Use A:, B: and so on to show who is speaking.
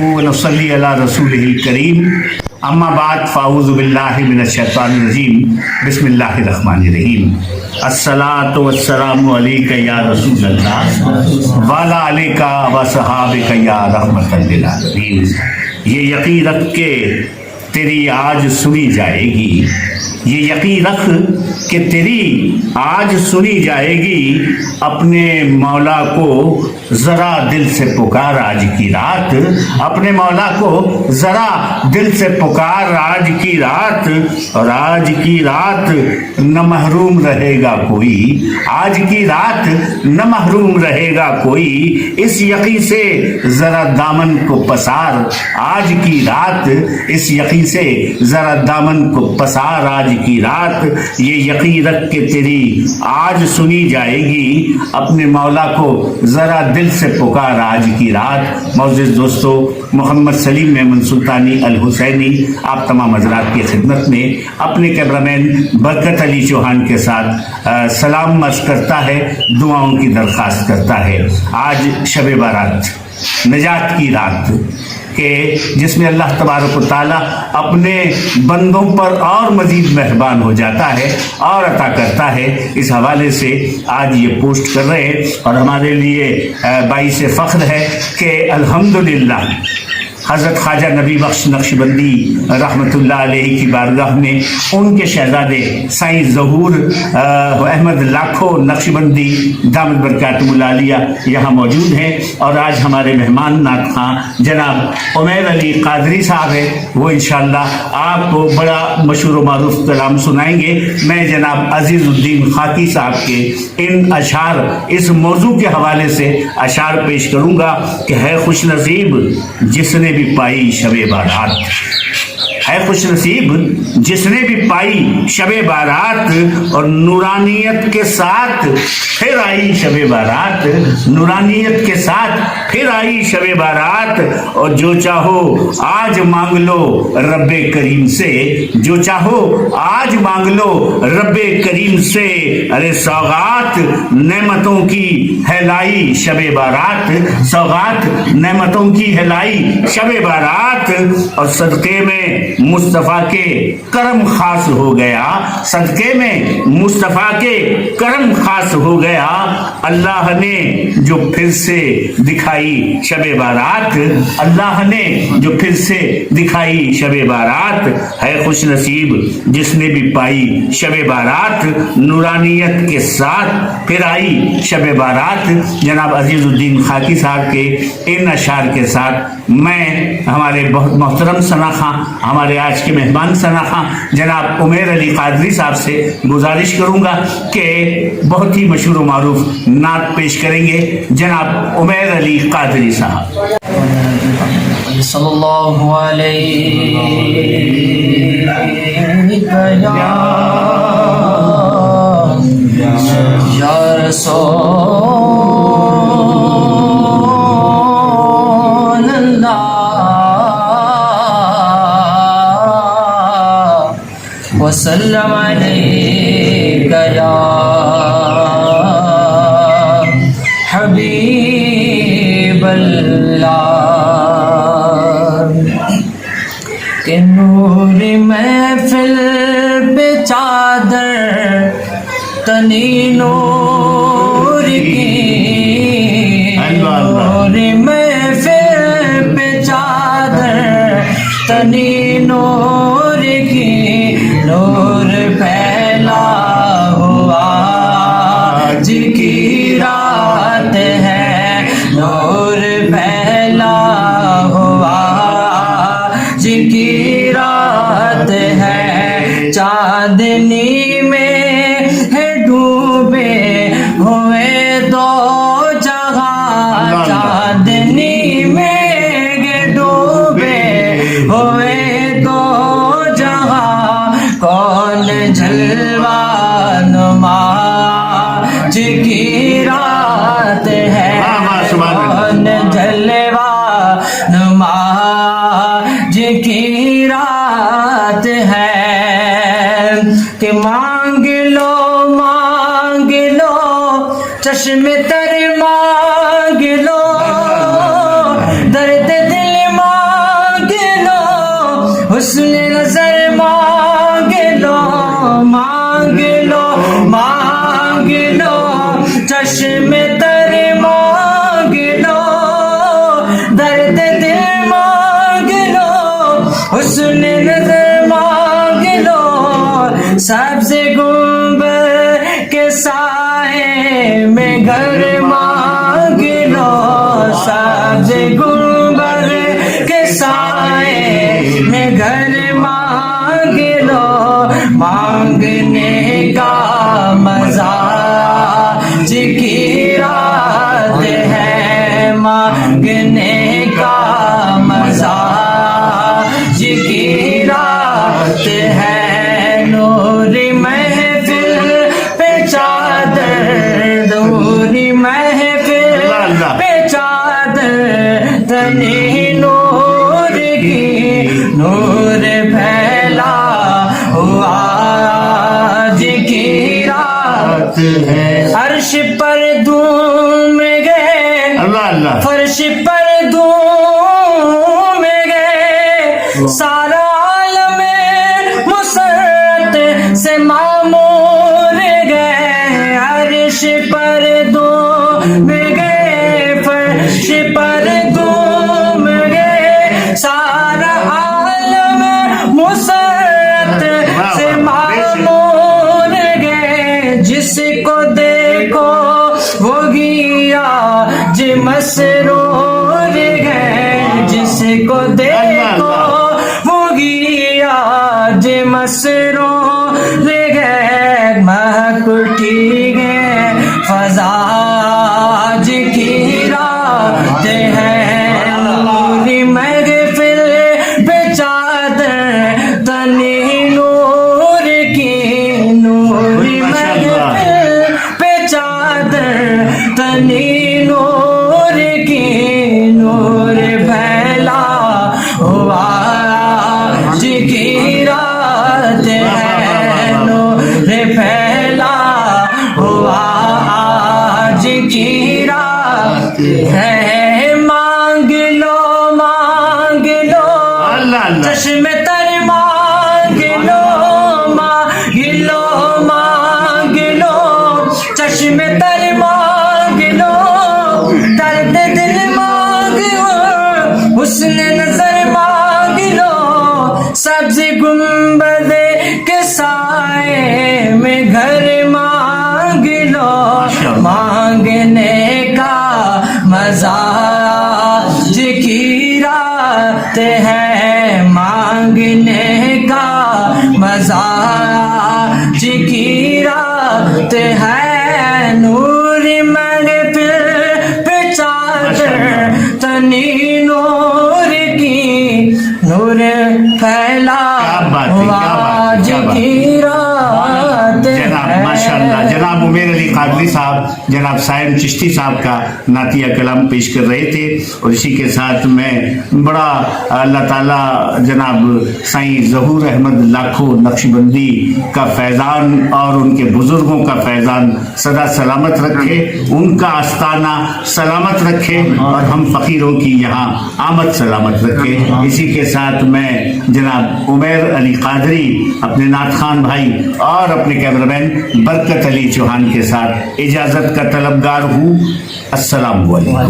A: व नसल्ली अला रसूलिहिल करीम अम्मा बाद फ़ाऊज़ु बिल्लाहि मिनश शैतानिर रजीम बिस्मिल्लाहिर रहमानिर रहीम अस्सलातु वस्सलामु अलैका या रसूल अल्लाह व अला अलैका व सहाबिका या रहमतल लिल आलमीन। ये यकीन रख के तेरी आज सुनी जाएगी, ये यकीन रख कि तेरी आज सुनी जाएगी। अपने मौला को ज़रा दिल से पुकार आज की रात, अपने मौला को ज़रा दिल से पुकार आज की रात। और आज की रात न महरूम रहेगा कोई, आज की रात न महरूम रहेगा कोई। इस यकीन से ज़रा दामन को पसार आज की रात, इस यकीन से ज़रा दामन को पसार आज की रात। ये यकीन रख के तेरी आज सुनी जाएगी, अपने मौला को ज़रा दिल से पुकार आज की रात। मौजूद दोस्तों, मोहम्मद सलीम मेमन सुल्तानी अल हुसैनी आप तमाम हज़रात की खिदमत में अपने कैमरामैन बरकत अली चौहान के साथ सलाम मर्ज़ करता है, दुआओं की दरख्वास्त करता है। आज शब बारात, निजात की रात के जिसमें अल्लाह तबारक व तआला अपने बंदों पर और मज़ीद मेहरबान हो जाता है और अता करता है। इस हवाले से आज ये पोस्ट कर रहे हैं और हमारे लिए बाइस फ़ख्र है कि अल्हम्दुलिल्लाह हज़रत ख्वाजा नबी बख्श नक्शबंदी रहमतुल्लाह अलैहि की बारगाह में उनके शहज़ादे साईं ज़हूर अहमद लाखो नक्शबंदी दामद बरकातुहुल आलिया यहाँ मौजूद हैं। और आज हमारे मेहमान नात खां जनाब उमैर अली कादरी साहब हैं, वो इंशाअल्लाह आपको बड़ा मशहूर व मारूफ कलाम सुनाएंगे। मैं जनाब अज़ीज़ुद्दीन खाकी साहब के इन अशार, इस मौजू के हवाले से अशार पेश करूँगा कि है खुश नसीब जिसने भी पाई शबे बारात, है खुश नसीब जिसने भी पाई शबे बारात। और नूरानियत के साथ फिर आई शबे बारात, नूरानियत के साथ फिर आई शबे बारात। और जो चाहो आज मांग लो रब्बे करीम से, जो चाहो आज मांग लो रब्बे करीम से। अरे सौगात नेमतों की है लाई शबे बारात, सौगात नेमतों की है लाई शबे बारात। और सदक़े में मुस्तफ़ा के करम खास हो गया, सदक़े में मुस्तफ़ा के करम खास हो गया। अल्लाह ने जो फिर से दिखाई शबे बारात, अल्लाह ने जो फिर से दिखाई शबे बारात। है खुश नसीब जिसने भी पाई शबे बारात, नूरानियत के साथ फिर आई शबे बारात। जनाब अज़ीज़ुद्दीन खाकी साहब के इन अशार के साथ मैं हमारे बहुत मोहतरम सना खां, हमारे आज के मेहमान सना खां जनाब उमैर अली कादरी साहब से गुजारिश करूंगा कि बहुत ही मशहूर व मारूफ नात पेश करेंगे जनाब उमैर अली कादरी साहब।
B: सल्लल्लाहु अलैहि या रसूल वसल्लम अलैका या हबीब अल्लाह। के नूर महफिल पे चादर तनी नूर की, नूर महफिल पे चादर तनी नूर की। नूर फैला हुआ आज की रात है, नूर फैला हुआ आज की रात है। चांदनी में है डूबे हुए दो जहां, चांदनी में डूबे हुए दो जहां। कौन जलवा नुमा आज की रात है, कौन जलवा नुमा आज की रात है। कि मांग लो चश्मे तर मांग लो, दर्द दिल मांग دل مانگ لو، حسن نظر مانگ لو، سبز گنبد کے سائے میں گھر مانگ لو، سبز گنبد کے سائے میں گھر مانگ لو، مانگنے کا مزہ کی رات ہے، مانگنے کا مزہ کی رات ہے، نور محفل پہ چادر، نور محفل پہ چادر، تنی نور کی نور پھیلا ہوا آج کی رات ہے، عرش پر دھوم گئے،
A: اللہ اللہ
B: فرش پر دھوم گئے، سارا عالم مسرت سے معمور گئے، عرش پر دھوم گئے، فرش پر دھوم گئے، سارا عالم مسرت سے معمور گئے، جس کو دیکھو وہ گیا جی مسرور گئے، جس کو دیکھو وہ گیا جی مسرور گئے، مہک اٹھی گئے فضا جی کی رات ہے، نور محفل پہ چادر، تنی نور کی نور محفل پہ چادر، تنی نور کی نور پھیلا ہوا آج کی رات ہے، نور پھیلا ہوا آج کی رات ہے، مانگ لو مانگ لو،
A: اللہ اللہ
B: چشم تر مانگ لو، مانگ لو مانگ لو، چشم تر مانگ لو، درد دل مانگ لو، حسن نظر مانگ لو، سبز گنبد کے سائے میں گھر مانگ لو، مانگنے کا مزہ آج کی رات ہے، مانگنے کا مزہ آج کی رات ہے، نور محفل پہ چادر، تنی نور کی نور پھیلا ہوا آج کی رات
A: جناب
B: ہے۔
A: ماشاءاللہ جناب عمیر علی قادری صاحب جناب سائم چشتی صاحب کا نعتیہ کلام پیش کر رہے تھے، اور اسی کے ساتھ میں بڑا اللہ تعالیٰ جناب سائیں ظہور احمد لاکھو نقشبندی کا فیضان اور ان کے بزرگوں کا فیضان سدا سلامت رکھے، ان کا آستانہ سلامت رکھے، اور ہم فقیروں کی یہاں آمد سلامت رکھے۔ اسی کے ساتھ میں جناب عمیر علی قادری اپنے نعت خان بھائی اور اپنے کیمرہ مین برکت علی چوہان کے ساتھ اجازت کا طلبگار ہوں۔ السلام علیکم۔